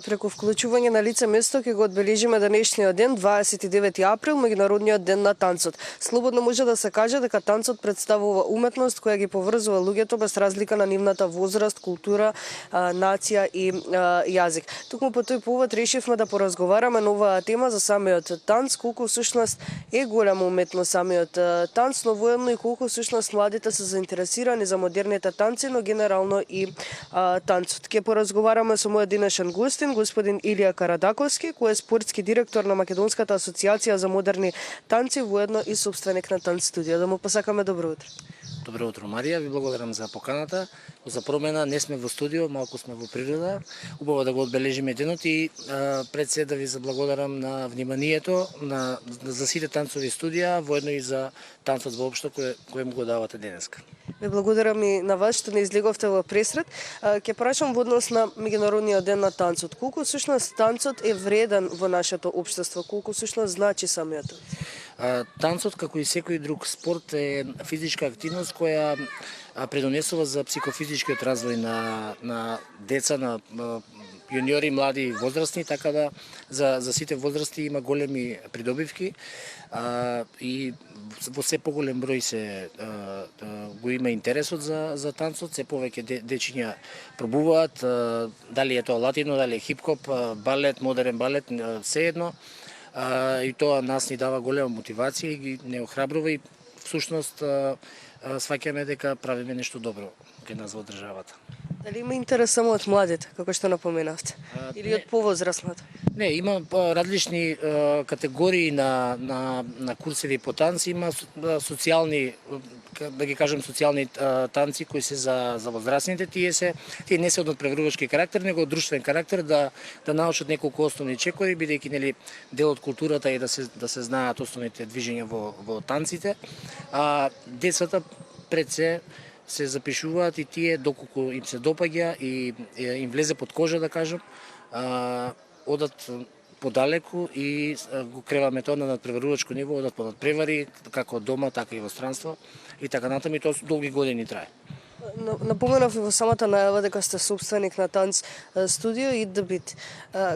преку вклучување на лице место ќе го одбележиме денешниот ден, 29 април, меѓународниот ден на танцот. Слободно може да се каже дека танцот представува уметност која ги поврзува луѓето без разлика на нивната возраст, култура, нација и јазик. Токму по тој повод решивме да поразговараме на оваа тема за самиот танц, колку всушност е голема уметност самиот танц, но воедно и колку всушност младите се заинтересирани за модерните танци, но генерално и танцот. Ке поразговараме со мојот денешен гостин, господин Илија Карадаковски, кој е спортски директор на Македонската асоциација за модерни танци, воедно и собственик на танц студија. Да му посакаме добро утро. Добро утро, Марија, ви благодарам за поканата. За промена не сме во студио, малку сме во природа. Убаво да го одбележиме денот и пред се да ви заблагодарам на вниманието за сите танцови студија, воедно и за танцот воопшто кој му го давате денеска. Ви благодарам и на вас што не излеговте во пресред. Ќе прашам во однос на меѓународниот ден на танцот. Колку всушност танцот е вреден во нашето општество? Колку всушност значи самиот? Танцот, како и секој друг спорт, е физичка активност која предонесува за психофизичкиот развој на деца, на јуниори, млади и возрастни, така да за сите возрасти има големи придобивки и во се поголем број го има интересот за танцот, се повеќе дечиња пробуваат, дали е тоа латино, дали е хип-хоп, балет, модерен балет, се едно. И тоа нас ни дава голема мотивација и ги не охрабрува и всушност сваќаме дека правиме нешто добро кај нас во државата. Дали има интерес само од младите, како што напоменавте, или од повозрастните? Не, има различни категории на курсеви по танци, има социјални, да ги кажем социјални танци кои се за возрастните, тие не се од надпреварувачки карактер, него од друштвен карактер, да научат неколку основни чекори, бидејќи нели дел од културата е да се знаат основните движења во танците. А децата пред се запишуваат и тие доколку им се допаѓа и им влезе под кожа, да кажем, одат подалеку и го креваме тоа на надпреварувачко ниво, одат по надпревари, како дома, така и во странство и така натаму, и тоа долги години трае. Напоменав и во самата најава дека сте собственик на танц студио и The Beat.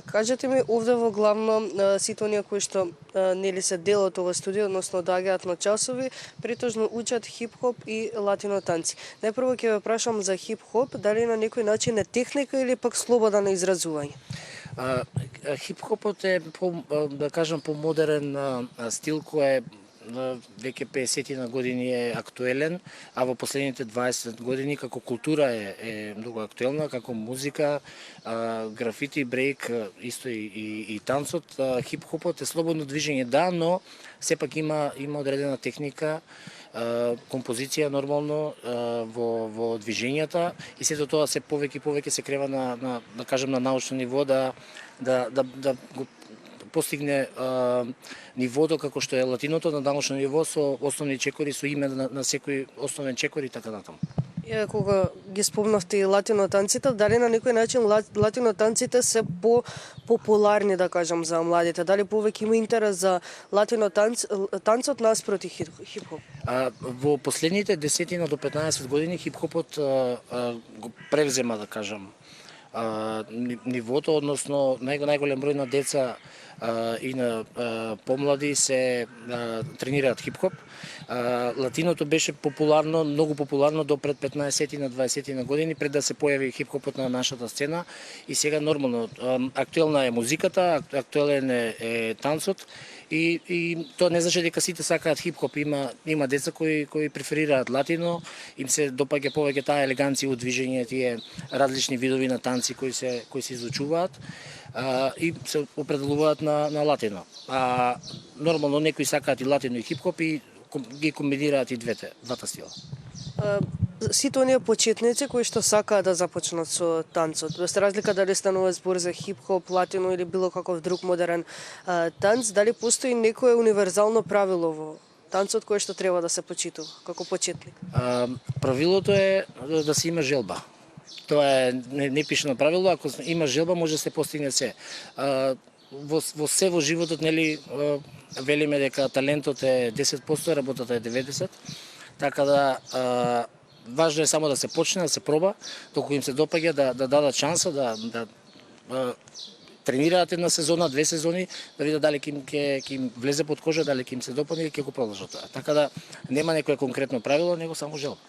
Кажете ми, овде во главно сите оние кои што нели се дел од ова студио, односно доаѓаат на часови, претежно учат хип-хоп и латино танци. Најпрво ќе ве прашам за хип-хоп, дали на некој начин е техника или пак слобода на изразување? Хип-хопот е да кажам помодерен стил кој е веќе 50 на години е актуелен, а во последните 20 години како култура е многу актуелна, како музика, графити, брейк, исто и танцот. Хип-хопот е слободно движење, да, но сепак има одредена техника, композиција нормално во движењата и сето тоа се повеќе и повеќе се крева на да кажем на научно ниво да го постигне нивото како што е латиното на научно ниво со основни чекори, со име на секој основен чекор и така натаму. Кога ги спомнавте и латино танците, дали на некој начин латино танците се популарни, да кажам, за младите? Дали повеќе има интерес за латино танцот наспроти хип-хоп? Во последните 10 до 15 години хип-хопот го превзема, да кажам, нивото, односно најголем број на деца и на помлади се тренираат хип-хоп. Латиното беше популарно, многу популарно до пред 15 на 20 на години, пред да се појави хип-хопот на нашата сцена и сега нормално актуелна е музиката, актуелен е танцот и тоа не значи дека сите сакаат хип-хоп, има деца кои преферираат латино, им се допаѓа повеќе таа елеганција од движење, тие различни видови на танци кои се изучуваат и се определуваат на латино. Нормално некои сакаат и латино и хип-хоп и ги комбинираат и двата стила. Сите оние почетници кои што сакаат да започнат со танцот, без разлика дали станува збор за хип-хоп, латино или било каков друг модерен танц, дали постои некое универзално правило во танцот кое што треба да се почитува како почетник? Правилото е да се има желба. Тоа е непишано правило, ако има желба може да се постигне се. Во се во животот, нели, велиме дека талентот е 10%, работата е 90%, така да важно е само да се почне, да се проба, доколку им се допаѓа да дадат шанса, да тренираат една сезона, 2 сезони, да видат дали ќе им влезе под кожа, дали ќе им се допадне и ќе го продолжат тоа. Така да нема некое конкретно правило, него само желба.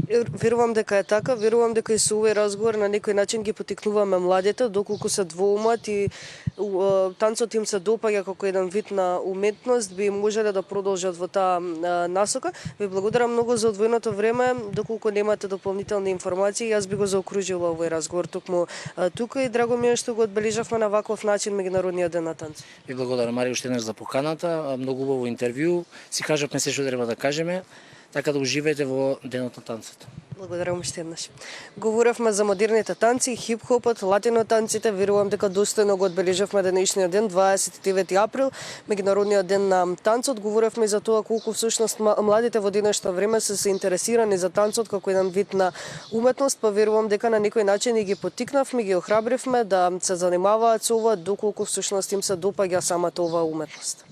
Верувам дека е така, верувам дека и со овој разговор на некој начин ги потикнуваме младите, доколку се двоумат и танцот им се допаѓа како еден вид на уметност, би можеле да продолжат во таа насока. Ви благодарам многу за одвоеното време, доколку немате дополнителни информации, јас би го заокружила овој разговор токму тука и драго ми е што го одбележавме на ваков начин меѓународниот ден на танцот. Ви благодарам, Марио, уште еднаш за поканата, многу убаво интервју, си кажавме се што треба да кажеме, така да уживајте во денот на танцот. Благодарам уште еднаш. Говоревме за модерните танци, хип-хопот, латино танците. Верувам дека достојно го одбележавме денешниот ден, 29 април, меѓународниот ден на танцот. Говоревме за тоа колку всушност младите во денешно време се интересирани за танцот како еден вид на уметност, па верувам дека на некој начин и ги поттикнавме, ги охрабривме да се занимаваат со ова, доколку всушност им се допаѓа самата оваа уметност.